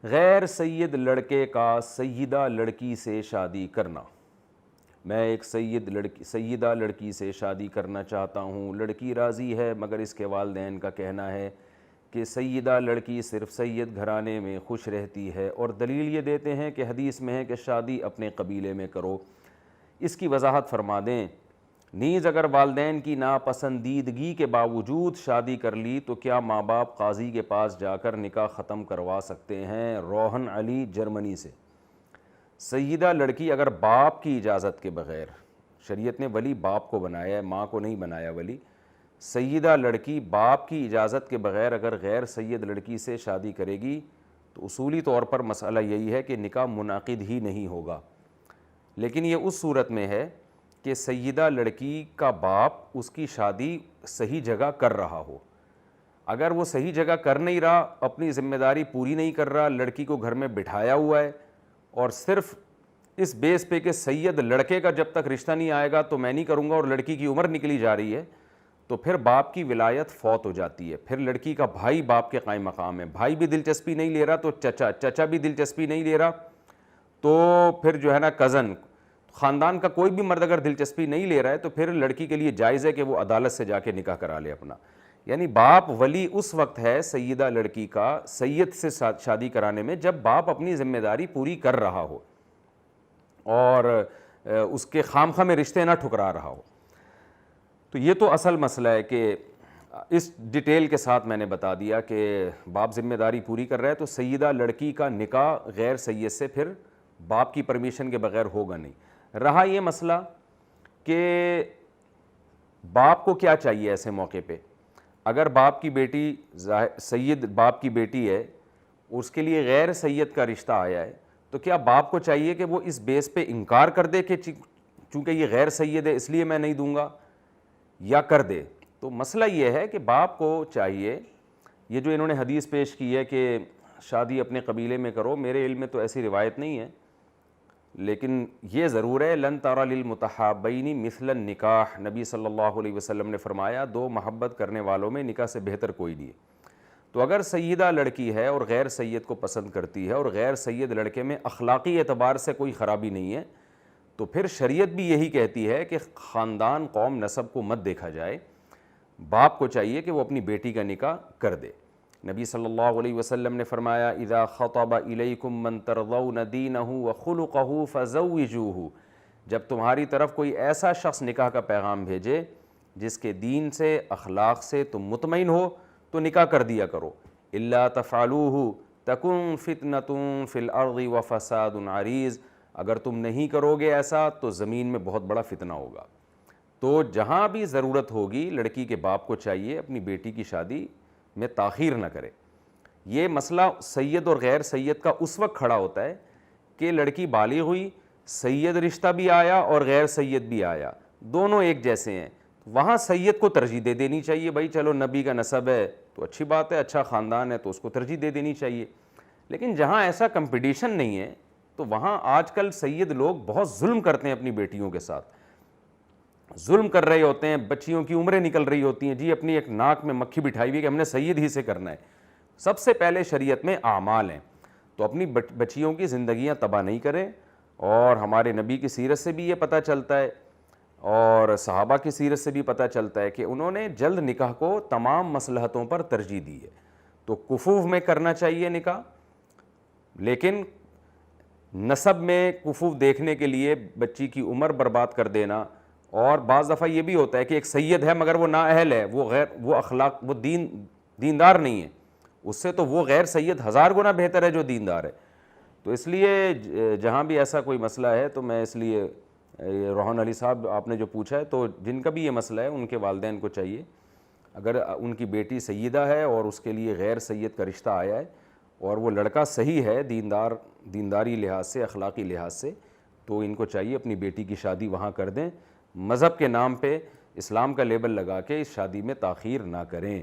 غیر سید لڑکے کا سیدہ لڑکی سے شادی کرنا۔ میں ایک سیدہ لڑکی سے شادی کرنا چاہتا ہوں، لڑکی راضی ہے مگر اس کے والدین کا کہنا ہے کہ سیدہ لڑکی صرف سید گھرانے میں خوش رہتی ہے، اور دلیل یہ دیتے ہیں کہ حدیث میں ہے کہ شادی اپنے قبیلے میں کرو۔ اس کی وضاحت فرما دیں۔ نیز اگر والدین کی ناپسندیدگی کے باوجود شادی کر لی تو کیا ماں باپ قاضی کے پاس جا کر نکاح ختم کروا سکتے ہیں؟ روہن علی جرمنی سے۔ سیدہ لڑکی اگر باپ کی اجازت کے بغیر، شریعت نے ولی باپ کو بنایا ہے، ماں کو نہیں بنایا ولی، سیدہ لڑکی باپ کی اجازت کے بغیر اگر غیر سید لڑکی سے شادی کرے گی تو اصولی طور پر مسئلہ یہی ہے کہ نکاح منعقد ہی نہیں ہوگا۔ لیکن یہ اس صورت میں ہے کہ سیدہ لڑکی کا باپ اس کی شادی صحیح جگہ کر رہا ہو۔ اگر وہ صحیح جگہ کر نہیں رہا، اپنی ذمہ داری پوری نہیں کر رہا، لڑکی کو گھر میں بٹھایا ہوا ہے، اور صرف اس بیس پہ کہ سید لڑکے کا جب تک رشتہ نہیں آئے گا تو میں نہیں کروں گا، اور لڑکی کی عمر نکلی جا رہی ہے، تو پھر باپ کی ولایت فوت ہو جاتی ہے۔ پھر لڑکی کا بھائی باپ کے قائم مقام ہے، بھائی بھی دلچسپی نہیں لے رہا تو چچا بھی دلچسپی نہیں لے رہا، تو پھر جو ہے نا کزن، خاندان کا کوئی بھی مرد اگر دلچسپی نہیں لے رہا ہے تو پھر لڑکی کے لیے جائز ہے کہ وہ عدالت سے جا کے نکاح کرا لے اپنا۔ یعنی باپ ولی اس وقت ہے سیدہ لڑکی کا سید سے شادی کرانے میں جب باپ اپنی ذمہ داری پوری کر رہا ہو اور اس کے خامخواہ میں رشتے نہ ٹھکرا رہا ہو۔ تو یہ تو اصل مسئلہ ہے کہ اس ڈیٹیل کے ساتھ میں نے بتا دیا کہ باپ ذمہ داری پوری کر رہا ہے تو سیدہ لڑکی کا نکاح غیر سید سے پھر باپ کی پرمیشن کے بغیر ہوگا نہیں۔ رہا یہ مسئلہ کہ باپ کو کیا چاہیے ایسے موقع پہ، اگر باپ کی بیٹی سید باپ کی بیٹی ہے، اس کے لیے غیر سید کا رشتہ آیا ہے، تو کیا باپ کو چاہیے کہ وہ اس بیس پہ انکار کر دے کہ چونکہ یہ غیر سید ہے اس لیے میں نہیں دوں گا، یا کر دے؟ تو مسئلہ یہ ہے کہ باپ کو چاہیے، یہ جو انہوں نے حدیث پیش کی ہے کہ شادی اپنے قبیلے میں کرو، میرے علم میں تو ایسی روایت نہیں ہے، لیکن یہ ضرور ہے لن تری للمتحابین مثل النکاح، نبی صلی اللہ علیہ وسلم نے فرمایا دو محبت کرنے والوں میں نکاح سے بہتر کوئی نہیں ہے۔ تو اگر سیدہ لڑکی ہے اور غیر سید کو پسند کرتی ہے اور غیر سید لڑکے میں اخلاقی اعتبار سے کوئی خرابی نہیں ہے، تو پھر شریعت بھی یہی کہتی ہے کہ خاندان قوم نسب کو مت دیکھا جائے، باپ کو چاہیے کہ وہ اپنی بیٹی کا نکاح کر دے۔ نبی صلی اللہ علیہ وسلم نے فرمایا اذا خطب الیکم من ترضون دینہ وخلقہ فزوجوہ، جب تمہاری طرف کوئی ایسا شخص نکاح کا پیغام بھیجے جس کے دین سے اخلاق سے تم مطمئن ہو تو نکاح کر دیا کرو۔ الا تفعلوہ تکن فتنۃ فی الارض وفساد عریض، اگر تم نہیں کرو گے ایسا تو زمین میں بہت بڑا فتنہ ہوگا۔ تو جہاں بھی ضرورت ہوگی لڑکی کے باپ کو چاہیے اپنی بیٹی کی شادی میں تاخیر نہ کرے۔ یہ مسئلہ سید اور غیر سید کا اس وقت کھڑا ہوتا ہے کہ لڑکی بالغ ہوئی، سید رشتہ بھی آیا اور غیر سید بھی آیا، دونوں ایک جیسے ہیں، وہاں سید کو ترجیح دے دینی چاہیے، بھائی چلو نبی کا نسب ہے تو اچھی بات ہے، اچھا خاندان ہے تو اس کو ترجیح دے دینی چاہیے۔ لیکن جہاں ایسا کمپٹیشن نہیں ہے تو وہاں آج کل سید لوگ بہت ظلم کرتے ہیں اپنی بیٹیوں کے ساتھ، ظلم کر رہے ہوتے ہیں، بچیوں کی عمریں نکل رہی ہوتی ہیں، جی اپنی ایک ناک میں مکھی بٹھائی ہوئی کہ ہم نے سید ہی سے کرنا ہے۔ سب سے پہلے شریعت میں اعمال ہیں، تو اپنی بچیوں کی زندگیاں تباہ نہیں کریں۔ اور ہمارے نبی کی سیرت سے بھی یہ پتہ چلتا ہے اور صحابہ کی سیرت سے بھی پتہ چلتا ہے کہ انہوں نے جلد نکاح کو تمام مصلحتوں پر ترجیح دی ہے۔ تو کفوف میں کرنا چاہیے نکاح، لیکن نسب میں کفوف دیکھنے کے لیے بچی کی عمر برباد کر دینا، اور بعض دفعہ یہ بھی ہوتا ہے کہ ایک سید ہے مگر وہ نااہل ہے، وہ اخلاق وہ دیندار نہیں ہے، اس سے تو وہ غیر سید ہزار گنا بہتر ہے جو دیندار ہے۔ تو اس لیے جہاں بھی ایسا کوئی مسئلہ ہے تو میں اس لیے روہن علی صاحب آپ نے جو پوچھا ہے تو جن کا بھی یہ مسئلہ ہے ان کے والدین کو چاہیے، اگر ان کی بیٹی سیدہ ہے اور اس کے لیے غیر سید کا رشتہ آیا ہے اور وہ لڑکا صحیح ہے دینداری لحاظ سے اخلاقی لحاظ سے، تو ان کو چاہیے اپنی بیٹی کی شادی وہاں کر دیں، مذہب کے نام پہ اسلام کا لیبل لگا کے اس شادی میں تاخیر نہ کریں۔